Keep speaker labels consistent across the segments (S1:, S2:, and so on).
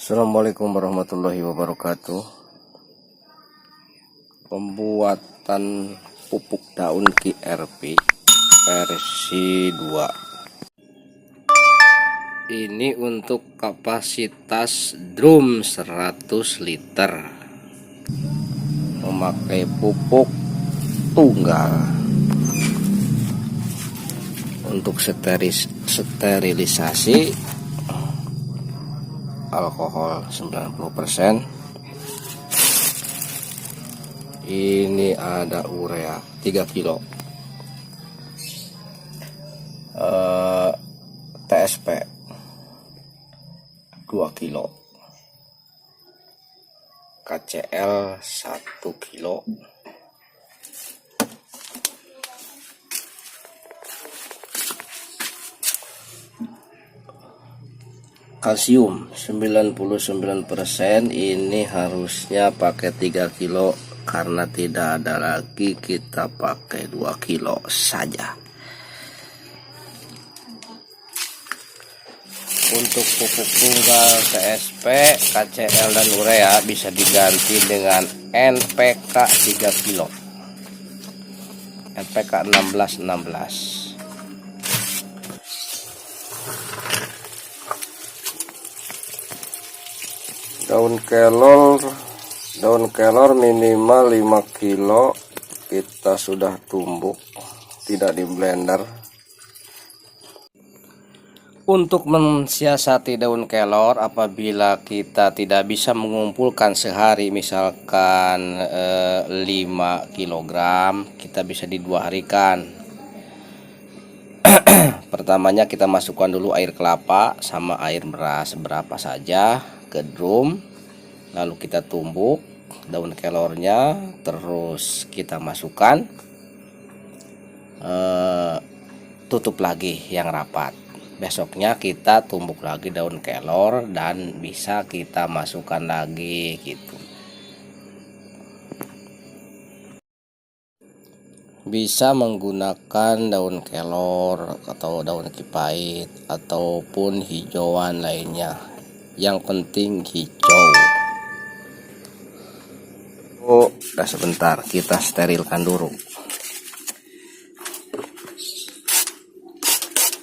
S1: Assalamualaikum warahmatullahi wabarakatuh. Pembuatan pupuk daun QRP versi 2. Ini untuk kapasitas drum 100 liter. Memakai pupuk tunggal. Untuk sterilisasi alkohol 90%. Ini ada urea 3 kilo, TSP 2 kilo, KCL 1 kilo, kalsium 99%. Ini harusnya pakai 3 kilo karena tidak ada lagi, kita pakai 2 kilo saja. Untuk pupuk tunggal TSP, KCL dan urea bisa diganti dengan NPK 3 kilo, NPK 1616. Daun kelor minimal 5 kilo kita sudah tumbuk, tidak di blender. Untuk mensiasati daun kelor, apabila kita tidak bisa mengumpulkan sehari, misalkan 5 kg, kita bisa di 2 harikan. Pertamanya kita masukkan dulu air kelapa sama air beras berapa saja ke drum, lalu kita tumbuk daun kelornya, terus kita masukkan, tutup lagi yang rapat. Besoknya kita tumbuk lagi daun kelor dan bisa kita masukkan lagi gitu. Bisa menggunakan daun kelor atau daun kipait ataupun hijauan lainnya, yang penting hijau. Udah sebentar, kita sterilkan dulu.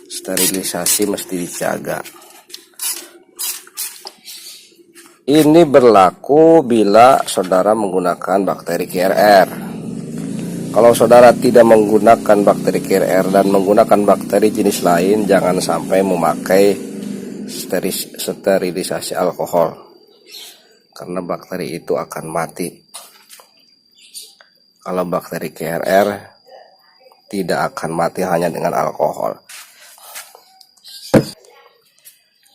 S1: Sterilisasi mesti dijaga. Ini berlaku bila saudara menggunakan bakteri QRR. Kalau saudara tidak menggunakan bakteri QRR dan menggunakan bakteri jenis lain, jangan sampai memakai sterilisasi alkohol, karena bakteri itu akan mati. Kalau bakteri QRR tidak akan mati hanya dengan alkohol.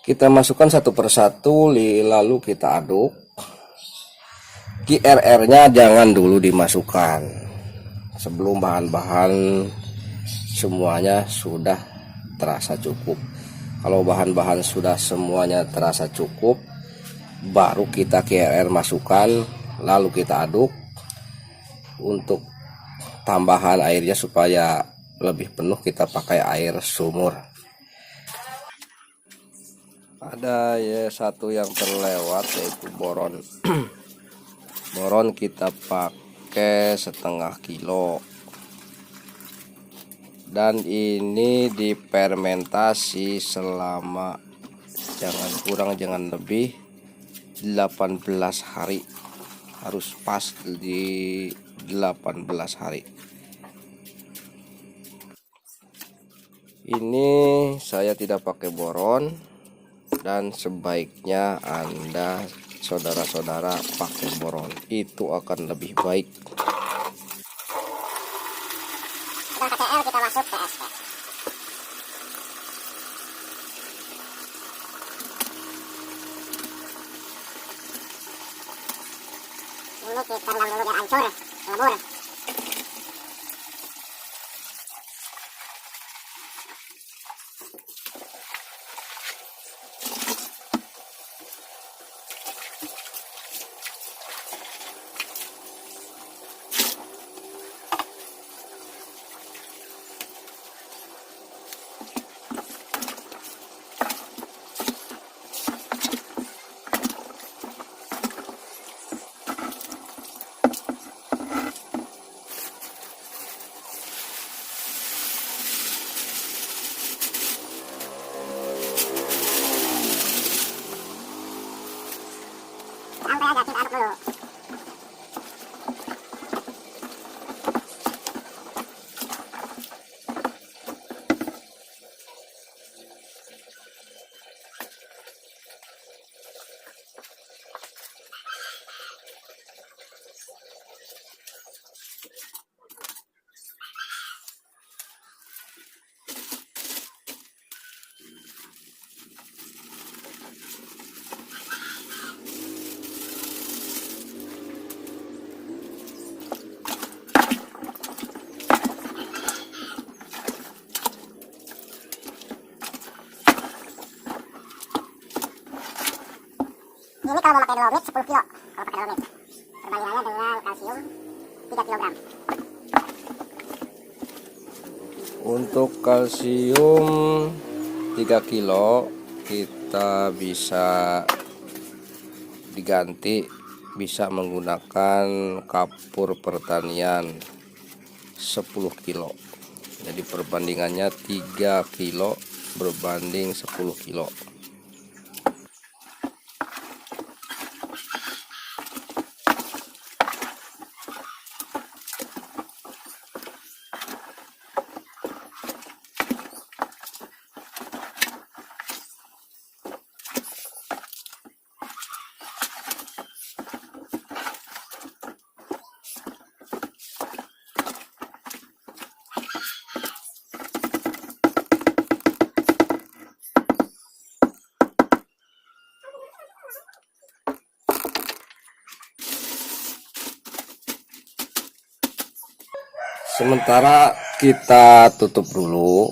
S1: Kita masukkan satu persatu, lalu kita aduk. QRR-nya jangan dulu dimasukkan sebelum bahan-bahan semuanya sudah terasa cukup. Kalau bahan-bahan sudah semuanya terasa cukup, baru kita QRR masukkan, lalu kita aduk. Untuk tambahan airnya supaya lebih penuh, kita pakai air sumur. Ada satu yang terlewat, yaitu boron. Boron kita pakai setengah kilo, dan ini difermentasi selama jangan kurang jangan lebih 18 hari. Harus pas di 18 hari. Ini saya tidak pakai boron, dan sebaiknya Anda saudara-saudara pakai boron, itu akan lebih baik.
S2: KCL kita masuk TSP. Ini kita rendam dulu biar hancur, ngelebur. Ini kalau mau pakai dolomit 10 kilo. Kalau pakai dolomit. Perbandingannya dengan kalsium 3 kilogram.
S1: Untuk kalsium 3 kilo kita bisa diganti, bisa menggunakan kapur pertanian 10 kilo. Jadi perbandingannya 3 kilo berbanding 10 kilo. Sementara kita tutup dulu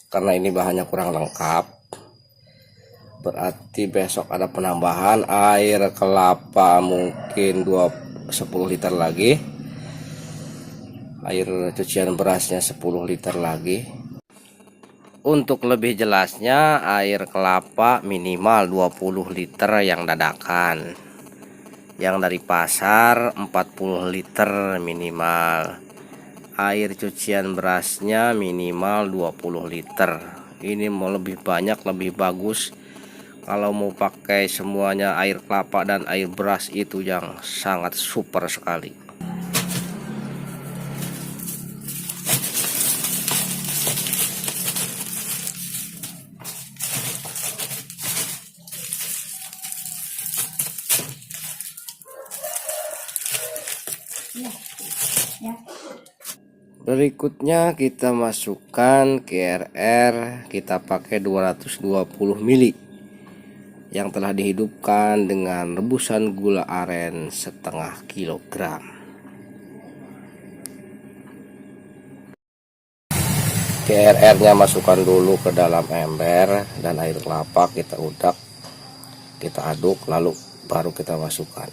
S1: karena ini bahannya kurang lengkap. Berarti besok ada penambahan air kelapa mungkin 10 liter lagi. Air cucian berasnya 10 liter lagi. Untuk lebih jelasnya, air kelapa minimal 20 liter yang dadakan. Yang dari pasar 40 liter minimal. Air cucian berasnya minimal 20 liter. Ini mau lebih banyak lebih bagus. Kalau mau pakai semuanya air kelapa dan air beras itu yang sangat super sekali. Berikutnya kita masukkan GRR, kita pakai 220 mili yang telah dihidupkan dengan rebusan gula aren setengah kilogram. GRR-nya masukkan dulu ke dalam ember dan air kelapa kita udak, kita aduk, lalu baru kita masukkan.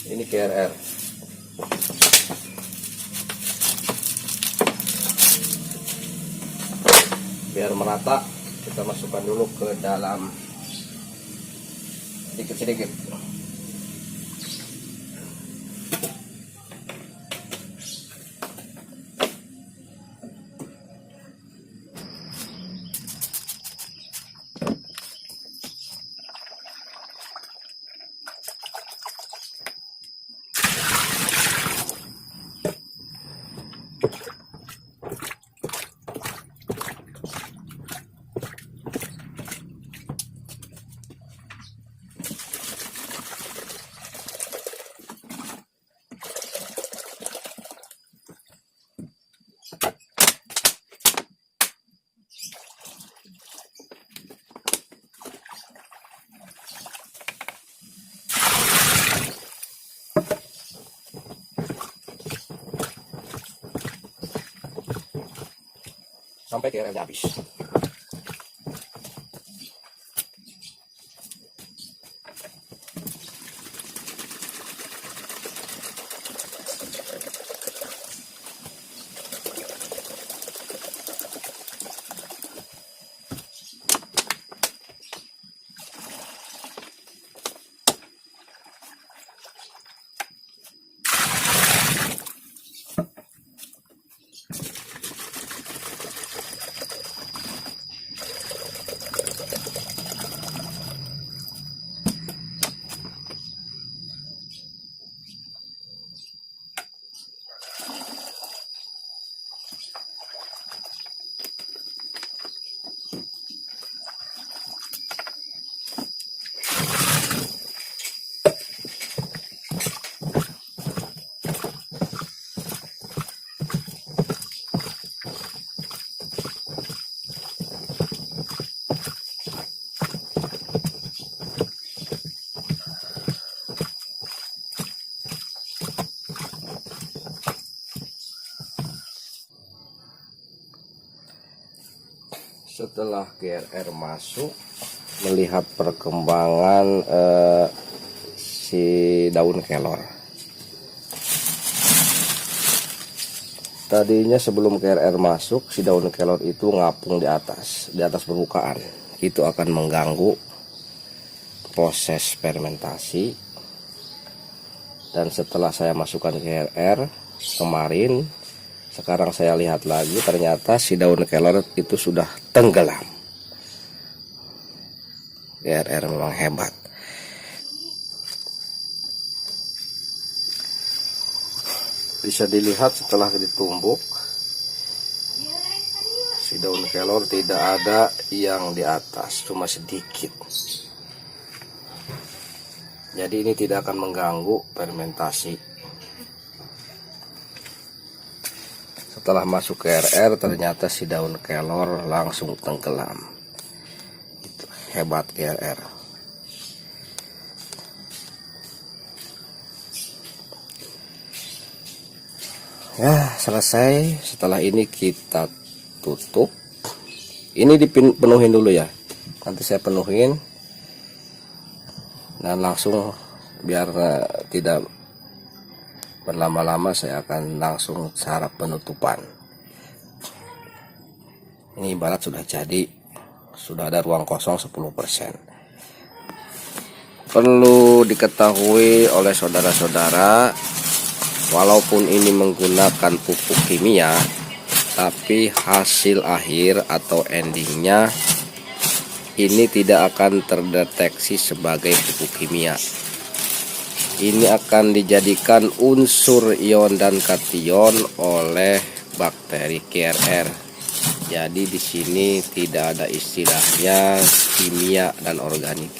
S1: Ini GRR. Biar merata, kita masukkan dulu ke dalam sedikit-sedikit. Sampai GRR habis. Setelah GRR masuk, melihat perkembangan si daun kelor. Tadinya sebelum GRR masuk, si daun kelor itu ngapung di atas permukaan. Itu akan mengganggu proses fermentasi. Dan setelah saya masukkan GRR kemarin, sekarang saya lihat lagi, ternyata si daun kelor itu sudah tenggelam. GRR memang hebat. Bisa dilihat setelah ditumbuk, si daun kelor tidak ada yang di atas, cuma sedikit. Jadi ini tidak akan mengganggu fermentasi. Setelah masuk ke GRR, ternyata si daun kelor langsung tenggelam. Itu hebat GRR. Ya, selesai. Setelah ini kita tutup. Ini dipenuhin dulu ya. Nanti saya penuhin. Dan langsung biar tidak berlama-lama, saya akan langsung cara penutupan. Ini ibarat sudah jadi. Sudah ada ruang kosong 10%. Perlu diketahui oleh saudara-saudara, walaupun ini menggunakan pupuk kimia, tapi hasil akhir atau endingnya ini tidak akan terdeteksi sebagai pupuk kimia. Ini akan dijadikan unsur ion dan kation oleh bakteri GRR. Jadi di sini tidak ada istilahnya kimia dan organik.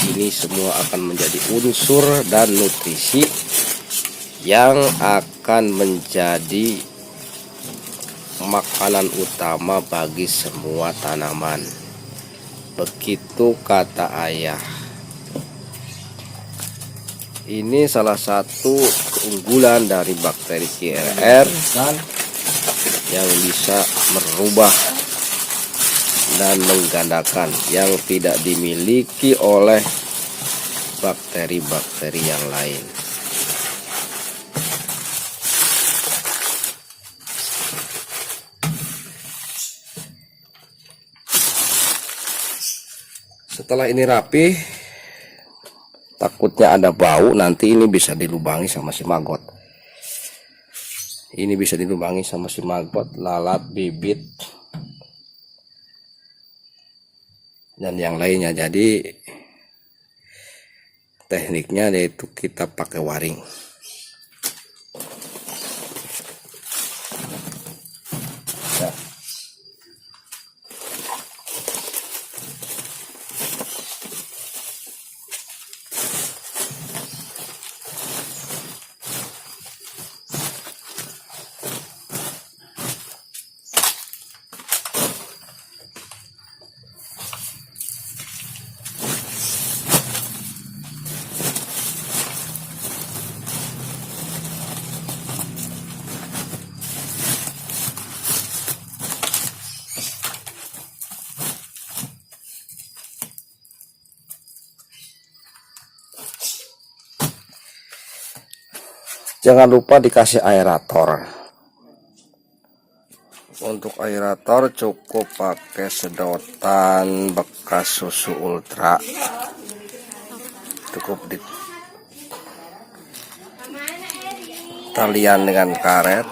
S1: Ini semua akan menjadi unsur dan nutrisi yang akan menjadi makanan utama bagi semua tanaman. Begitu kata ayah. Ini salah satu keunggulan dari bakteri GRR yang bisa merubah dan menggandakan yang tidak dimiliki oleh bakteri-bakteri yang lain. Setelah ini rapi, takutnya ada bau, nanti ini bisa dilubangi sama si maggot. Ini bisa dilubangi sama si maggot, lalat, bibit, dan yang lainnya. Jadi tekniknya yaitu kita pakai waring. Ya. Jangan lupa dikasih aerator. Untuk aerator cukup pakai sedotan bekas susu ultra. Cukup di talian dengan karet,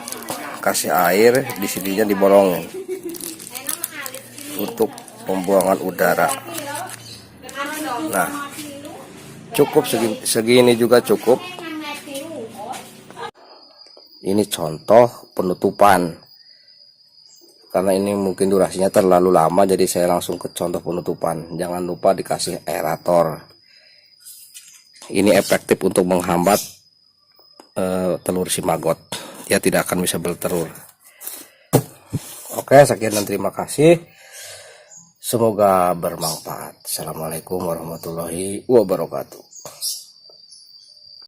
S1: kasih air, di sininya dibolongin untuk pembuangan udara. Nah, cukup segini juga cukup. Ini contoh penutupan, karena ini mungkin durasinya terlalu lama, jadi saya langsung ke contoh penutupan. Jangan lupa dikasih aerator. Ini efektif untuk menghambat telur si maggot. Dia tidak akan bisa bertelur. Oke, sekian dan terima kasih. Semoga bermanfaat. Assalamualaikum warahmatullahi wabarakatuh.